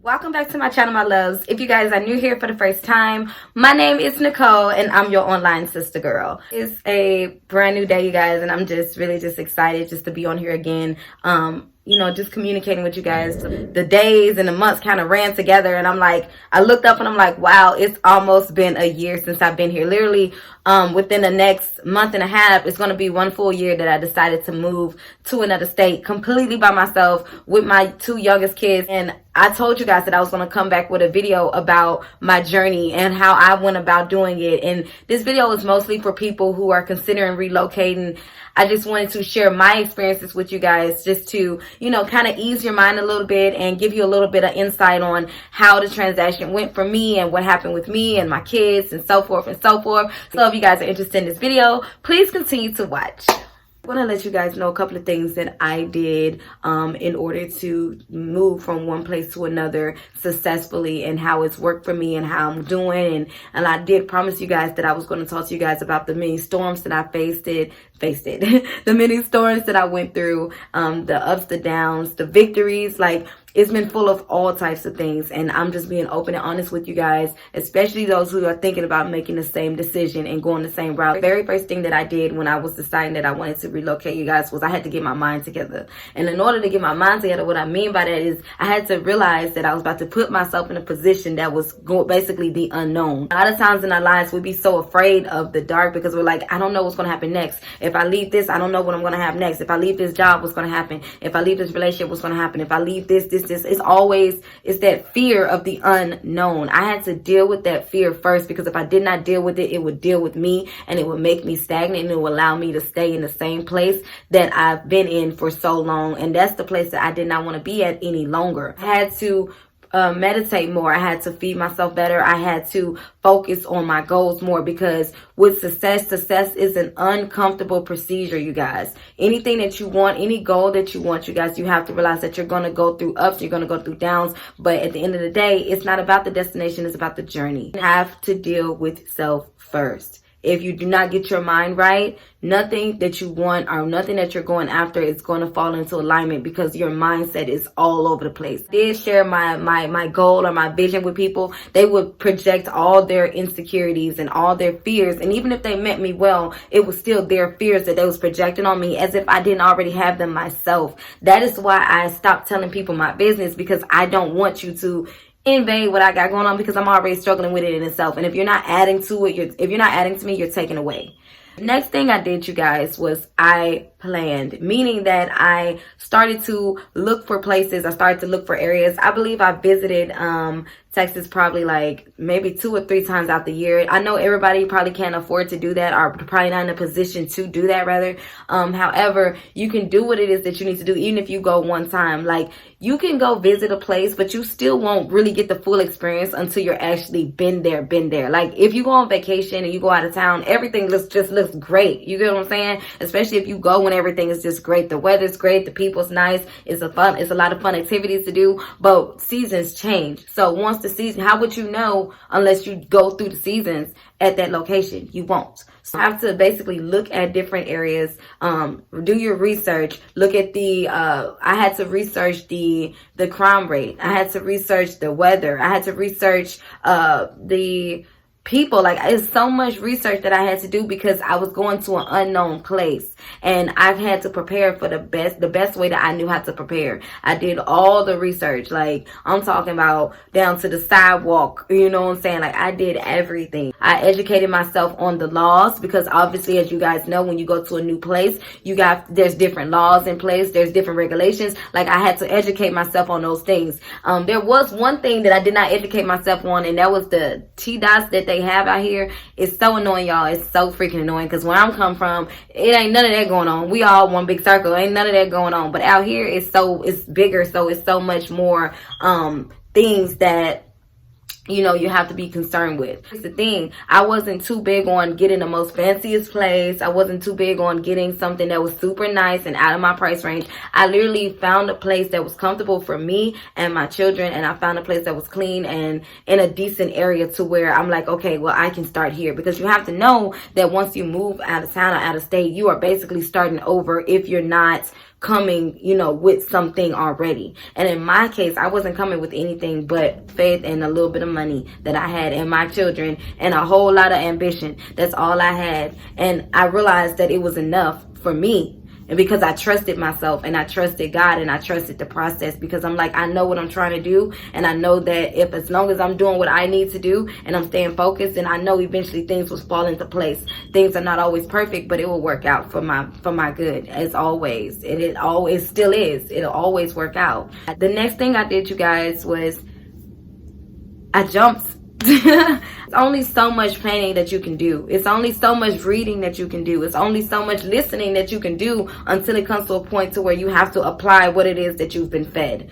Welcome back to my channel, my loves. If you guys are new here for the first time, my name is Nicole and I'm your online sister girl. It's a brand new day, you guys, and I'm just really excited just to be on here again. Just communicating with you guys. The days and the months kind of ran together, and I looked up and I'm like, wow, it's almost been a year since I've been here. Literally, within the next month and a half, it's going to be 1 full year that I decided to move to another state completely by myself with my 2 youngest kids. And I told you guys that I was going to come back with a video about my journey and how I went about doing it. And this video is mostly for people who are considering relocating. I just wanted to share my experiences with you guys just to, kind of ease your mind a little bit and give you a little bit of insight on how the transaction went for me and what happened with me and my kids and so forth and so forth. So if you guys are interested in this video, please continue to watch. I want to let you guys know a couple of things that I did in order to move from one place to another successfully, and how it's worked for me and how I'm doing. And I did promise you guys that I was going to talk to you guys about the many storms that I faced it, the many storms that I went through, the ups, the downs, the victories. It's been full of all types of things, and I'm just being open and honest with you guys, especially those who are thinking about making the same decision and going the same route. The very first thing that I did when I was deciding that I wanted to relocate, you guys, was I had to get my mind together. And in order to get my mind together, what I mean by that is I had to realize that I was about to put myself in a position that was basically the unknown. A lot of times in our lives, we'd be so afraid of the dark because we're like, I don't know what's going to happen next. If I leave this, I don't know what I'm going to have next. If I leave this job, what's going to happen? If I leave this relationship, what's going to happen? If I leave this, it's that fear of the unknown. I had to deal with that fear first, because if I did not deal with it, it would deal with me and it would make me stagnant, and it would allow me to stay in the same place that I've been in for so long. And that's the place that I did not want to be at any longer. I had to meditate more. I had to feed myself better. I had to focus on my goals more, because with success is an uncomfortable procedure, you guys. Anything that you want, any goal that you want, you guys, you have to realize that you're going to go through ups, you're going to go through downs, but at the end of the day, it's not about the destination, it's about the journey. You have to deal with self first. If you do not get your mind right, nothing that you want or nothing that you're going after is going to fall into alignment, because your mindset is all over the place. I did share my goal or my vision with people. They would project all their insecurities and all their fears. And even if they meant me well, it was still their fears that they was projecting on me, as if I didn't already have them myself. That is why I stopped telling people my business, because I don't want you to invade what I got going on, because I'm already struggling with it in itself. And if you're not adding to it, if you're not adding to me, you're taking away. Next thing I did, you guys, was I planned, meaning that I started to look for places. I started to look for areas. I believe I visited Texas probably maybe 2 or 3 times out the year. I know everybody probably can't afford to do that, or probably not in a position to do that, rather. However, you can do what it is that you need to do, even if you go one time. You can go visit a place, but you still won't really get the full experience until you're actually been there. If you go on vacation and you go out of town, everything just looks great. You get what I'm saying? Especially if you go when everything is just great. The weather's great. The people's nice. It's a lot of fun activities to do, but seasons change. So once the season, how would you know unless you go through the seasons at that location? You won't. So I have to basically look at different areas, do your research, look at I had to research the crime rate. I had to research the weather. I had to research the people. It's so much research that I had to do, because I was going to an unknown place, and I had to prepare for the best way that I knew how to prepare. I did all the research. I'm talking about down to the sidewalk, you know what I'm saying? I did everything. I educated myself on the laws, because obviously, as you guys know, when you go to a new place, there's different laws in place, there's different regulations. I had to educate myself on those things. There was one thing that I did not educate myself on, and that was the T-dots that they have out here. It's so annoying, y'all. It's so freaking annoying, because where I'm come from, it ain't none of that going on. We all one big circle. Ain't none of that going on. But out here, it's bigger, so it's so much more things that you have to be concerned with. Here's the thing. I wasn't too big on getting the most fanciest place. I wasn't too big on getting something that was super nice and out of my price range. I literally found a place that was comfortable for me and my children, and I found a place that was clean and in a decent area to where I'm like, okay, well, I can start here. Because you have to know that once you move out of town or out of state, you are basically starting over if you're not coming, you know, with something already. And in my case, I wasn't coming with anything but faith and a little bit of money that I had, and my children, and a whole lot of ambition. That's all I had. And I realized that it was enough for me. And because I trusted myself, and I trusted God, and I trusted the process, because I'm like, I know what I'm trying to do. And I know that if, as long as I'm doing what I need to do and I'm staying focused, and I know eventually things will fall into place. Things are not always perfect, but it will work out for my good, as always. And it always still is. It'll always work out. The next thing I did, you guys, was I jumped. It's only so much planning that you can do. It's only so much reading that you can do. It's only so much listening that you can do until it comes to a point to where you have to apply what it is that you've been fed.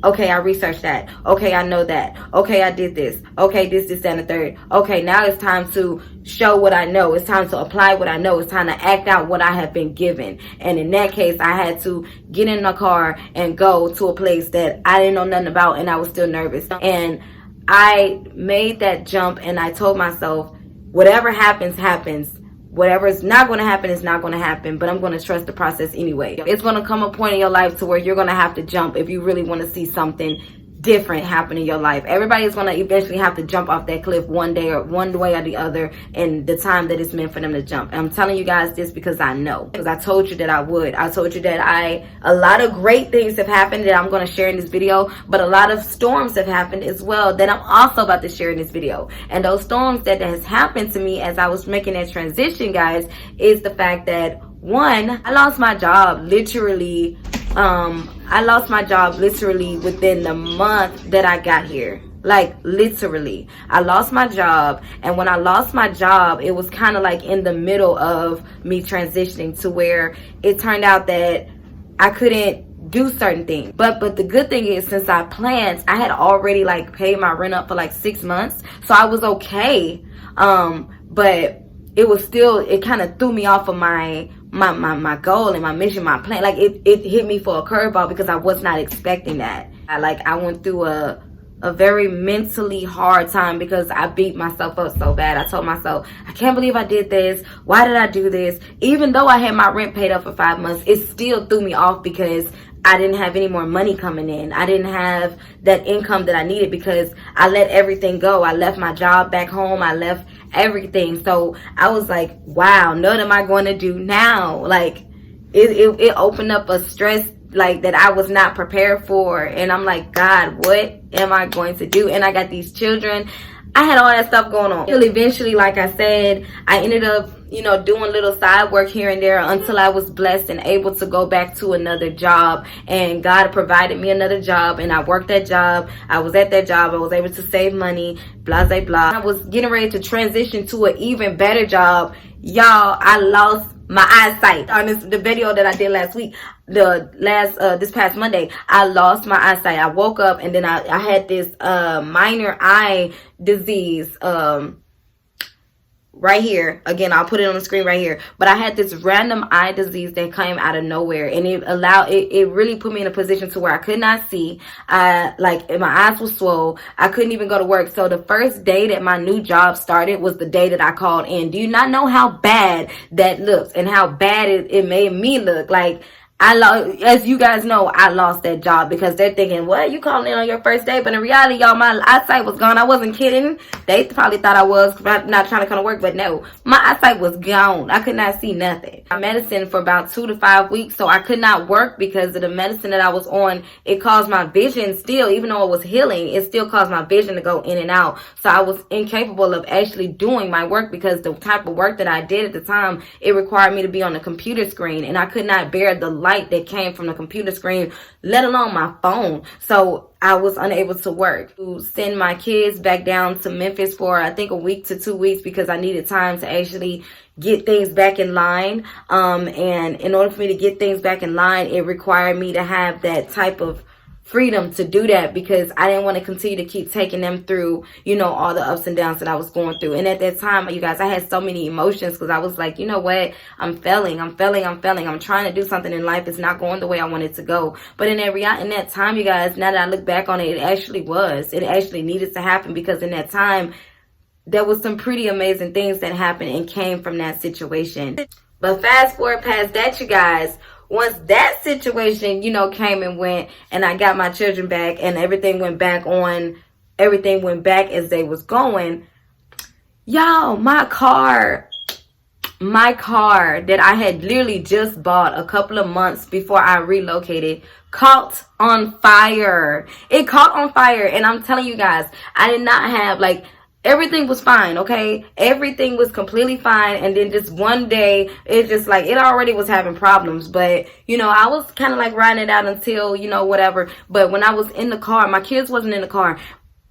Okay, I researched that. Okay, I know that. Okay, I did this. Okay, this, and the third. Okay, now it's time to show what I know. It's time to apply what I know. It's time to act out what I have been given. And in that case, I had to get in the car and go to a place that I didn't know nothing about, and I was still nervous. And I made that jump, and I told myself, whatever happens, happens. Whatever is not going to happen is not going to happen, but I'm going to trust the process anyway. It's going to come a point in your life to where you're going to have to jump if you really want to see something different happen in your life. Everybody is going to eventually have to jump off that cliff one day, or one way or the other, in the time that it's meant for them to jump. And I'm telling you guys this because I know, because I told you that I would. I told you that a lot of great things have happened that I'm going to share in this video, but a lot of storms have happened as well that I'm also about to share in this video. And those storms that has happened to me as I was making that transition, guys, is the fact that, one, I lost my job literally. I lost my job literally within the month that I got here. Like, literally. I lost my job, and when I lost my job, it was kind of like in the middle of me transitioning, to where it turned out that I couldn't do certain things. But the good thing is, since I planned, I had already like paid my rent up for like 6 months, so I was okay. But it was still, it kind of threw me off of my goal and my mission, my plan. Like, it hit me for a curveball because I was not expecting that. I went through a very mentally hard time because I beat myself up so bad. I told myself, I can't believe I did this. Why did I do this? Even though I had my rent paid up for 5 months, it still threw me off because I didn't have any more money coming in. I didn't have that income that I needed because I let everything go. I left my job back home. I left everything. So I was like, wow, what am I going to do now? Like, it opened up a stress like that I was not prepared for. And I'm like, God, what am I going to do? And I got these children. I had all that stuff going on. Eventually, like I said, I ended up, doing little side work here and there until I was blessed and able to go back to another job. And God provided me another job, and I worked that job. I was at that job. I was able to save money, blah, blah, blah. I was getting ready to transition to an even better job. Y'all, I lost my eyesight. On the video that I did last week, this past Monday, I lost my eyesight. I woke up, and then I had this minor eye disease right here. Again, I'll put it on the screen right here. But I had this random eye disease that came out of nowhere, and it really put me in a position to where I could not see. My eyes were swole. I couldn't even go to work. So the first day that my new job started was the day that I called in. Do you not know how bad that looks and how bad it made me look? Like, as you guys know, I lost that job because they're thinking, what, you calling in on your first day? But in reality, y'all, my eyesight was gone. I wasn't kidding. They probably thought I was not trying to come to work, but no, my eyesight was gone. I could not see nothing. I medicine for about 2 to 5 weeks, so I could not work because of the medicine that I was on. It caused my vision still, even though it was healing, it still caused my vision to go in and out. So I was incapable of actually doing my work because the type of work that I did at the time, it required me to be on the computer screen, and I could not bear the light that came from the computer screen, let alone my phone. So I was unable to work. To send my kids back down to Memphis for, I think, a week to 2 weeks because I needed time to actually get things back in line. And in order for me to get things back in line, it required me to have that type of freedom to do that because I didn't want to continue to keep taking them through, all the ups and downs that I was going through. And at that time, you guys, I had so many emotions because I was like, you know what? I'm failing. I'm trying to do something in life. It's not going the way I want it to go. But in that time, you guys, now that I look back on it, it actually needed to happen because in that time, there was some pretty amazing things that happened and came from that situation. But fast forward past that, you guys, once that situation, came and went, and I got my children back, and everything went back as they was going, y'all, my car that I had literally just bought a couple of months before I relocated caught on fire. It caught on fire, and I'm telling you guys, I did not have, everything was fine, okay? Everything was completely fine, and then just one day, it just, it already was having problems, but, I was kind of, riding it out until, whatever, but when I was in the car, my kids wasn't in the car,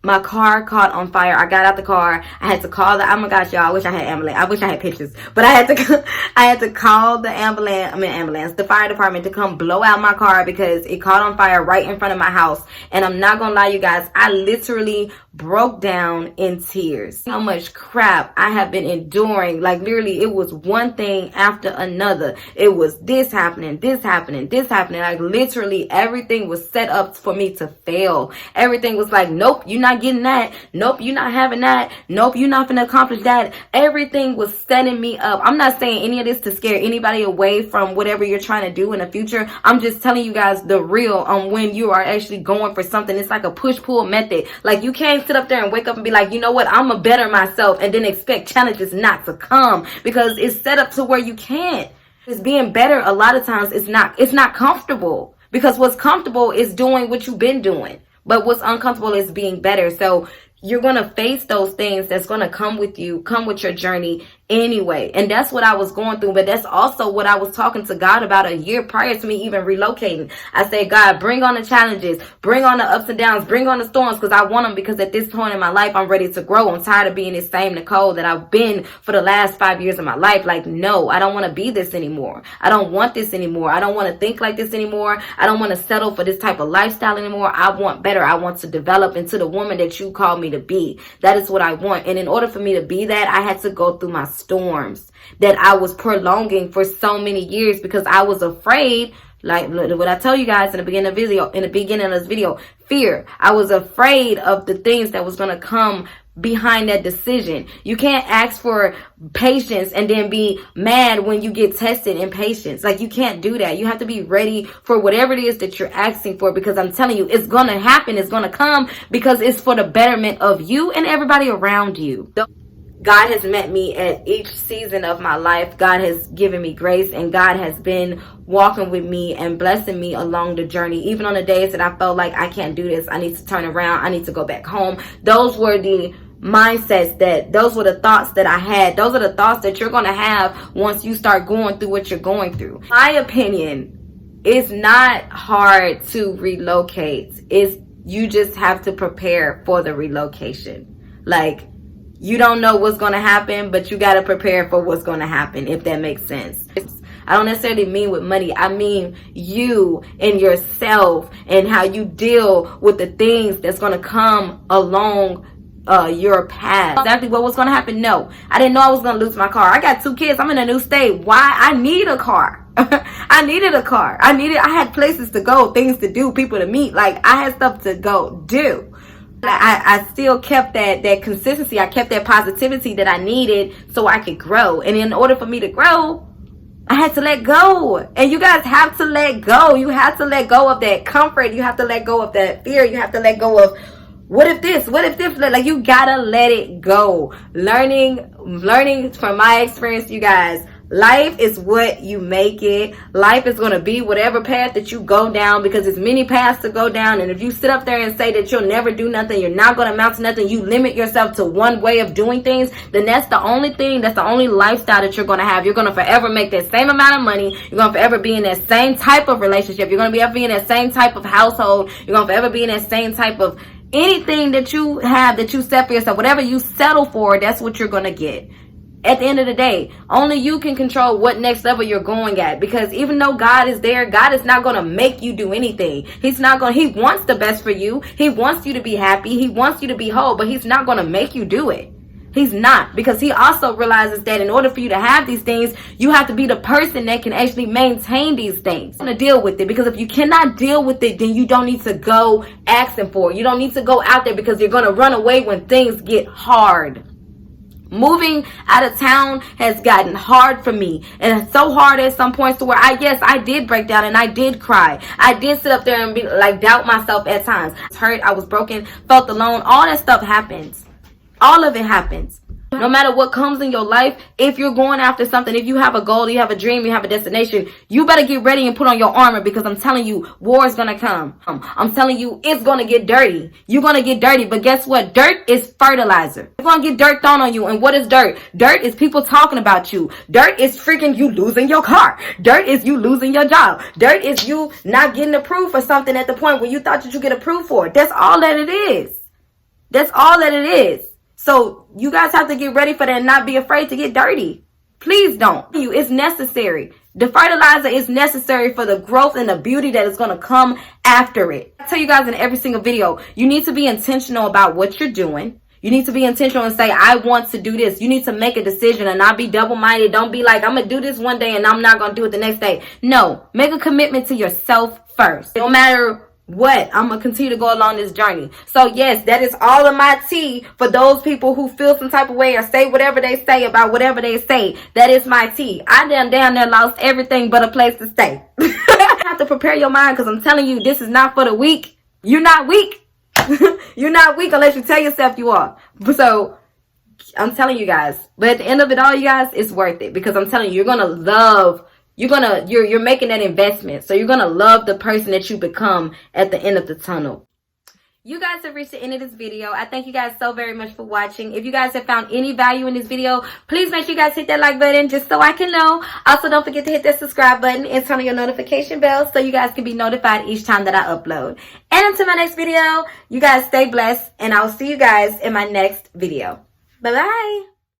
my car caught on fire. I got out the car. I had to call oh my gosh, y'all, I wish I had ambulance. I wish I had pictures. But I had to call the the fire department to come blow out my car because it caught on fire right in front of my house. And I'm not gonna lie, you guys, I literally broke down in tears. How much crap I have been enduring. Literally, it was one thing after another. It was this happening. Literally, everything was set up for me to fail. Everything was nope, you're not getting that. Nope, you're not having that. Nope, you're not gonna accomplish that. Everything was setting me up. I'm not saying any of this to scare anybody away from whatever you're trying to do in the future. I'm just telling you guys the real on when you are actually going for something. It's like a push-pull method. You can't sit up there and wake up and be like, you know what, I'm a better myself, and then expect challenges not to come, because it's set up to where you can't. It's being better a lot of times it's not comfortable, because what's comfortable is doing what you've been doing, but what's uncomfortable is being better. So you're going to face those things that's going to come with your journey anyway. And that's what I was going through. But that's also what I was talking to God about a year prior to me even relocating. I said, God, bring on the challenges, bring on the ups and downs, bring on the storms, because I want them, because at this point in my life, I'm ready to grow. I'm tired of being the same Nicole that I've been for the last 5 years of my life. No, I don't want to be this anymore. I don't want this anymore. I don't want to think like this anymore. I don't want to settle for this type of lifestyle anymore. I want better. I want to develop into the woman that you called me to be. That is what I want. And in order for me to be that, I had to go through my storms that I was prolonging for so many years, because I was afraid, what I tell you guys in the beginning of this video, fear. I was afraid of the things that was going to come behind that decision. You can't ask for patience and then be mad when you get tested in patience. You can't do that. You have to be ready for whatever it is that you're asking for, because I'm telling you, it's going to happen. It's going to come, because it's for the betterment of you and everybody around you. God has met me at each season of my life. God has given me grace, and God has been walking with me and blessing me along the journey. Even on the days that I felt like I can't do this, I need to turn around, I need to go back home. Those were the mindsets those were the thoughts that I had. Those are the thoughts that you're going to have once you start going through what you're going through. My opinion, it's not hard to relocate. You just have to prepare for the relocation. You don't know what's going to happen, but you got to prepare for what's going to happen, if that makes sense. I don't necessarily mean with money. I mean you and yourself, and how you deal with the things that's going to come along your path. Exactly what was going to happen? No, I didn't know I was going to lose my car. I got 2 kids. I'm in a new state. Why? I need a car. I needed a car. I had places to go, things to do, people to meet. I had stuff to go do. I still kept that consistency. I kept that positivity that I needed so I could grow. And in order for me to grow, I had to let go. And you guys have to let go. You have to let go of that comfort. You have to let go of that fear. You have to let go of what if this? You gotta let it go. Learning from my experience, you guys. Life is what you make it. Life is going to be whatever path that you go down, because there's many paths to go down. And if you sit up there and say that you'll never do nothing, you're not going to amount to nothing, you limit yourself to one way of doing things, then that's the only lifestyle that you're going to have. You're going to forever make that same amount of money. You're going to forever be in that same type of relationship. You're going to be in that same type of household. You're going to forever be in that same type of anything that you have, that you set for yourself. Whatever you settle for, that's what you're going to get. At the end of the day, only you can control what next level you're going at, because even though God is there, God is not going to make you do anything. He wants the best for you. He wants you to be happy. He wants you to be whole, but he's not going to make you do it. He's not, because he also realizes that in order for you to have these things, you have to be the person that can actually maintain these things. To deal with it, because if you cannot deal with it, then you don't need to go asking for it. You don't need to go out there, because you're going to run away when things get hard. Moving out of town has gotten hard for me, and it's so hard at some points to where I did break down and I did cry. I did sit up there and be like, doubt myself at times. I was hurt, I was broken, felt alone. All that stuff happens. All of it happens. No matter what comes in your life, if you're going after something, if you have a goal, you have a dream, you have a destination, you better get ready and put on your armor, because I'm telling you, war is going to come. I'm telling you, it's going to get dirty. You're going to get dirty, but guess what? Dirt is fertilizer. You're going to get dirt thrown on you. And what is dirt? Dirt is people talking about you. Dirt is freaking you losing your car. Dirt is you losing your job. Dirt is you not getting approved for something at the point where you thought that you get approved for it. That's all that it is. That's all that it is. So you guys have to get ready for that and not be afraid to get dirty. Please don't. It's necessary. The fertilizer is necessary for the growth and the beauty that is going to come after it. I tell you guys in every single video, you need to be intentional about what you're doing. You need to be intentional and say, I want to do this. You need to make a decision and not be double-minded. Don't be like, I'm going to do this one day and I'm not going to do it the next day. No, make a commitment to yourself first. No matter what, I'm gonna continue to go along this journey. So yes, that is all of my tea for those people who feel some type of way or say whatever they say about whatever they say. That is my tea. I damn near lost everything but a place to stay. You have to prepare your mind, because I'm telling you, this is not for the weak. You're not weak. You're not weak unless you tell yourself you are. So I'm telling you guys, but at the end of it all, you guys, it's worth it, because I'm telling you, you're gonna love. You're making that investment. So you're going to love the person that you become at the end of the tunnel. You guys have reached the end of this video. I thank you guys so very much for watching. If you guys have found any value in this video, please make sure you guys hit that like button just so I can know. Also, don't forget to hit that subscribe button and turn on your notification bell so you guys can be notified each time that I upload. And until my next video, you guys stay blessed, and I'll see you guys in my next video. Bye-bye.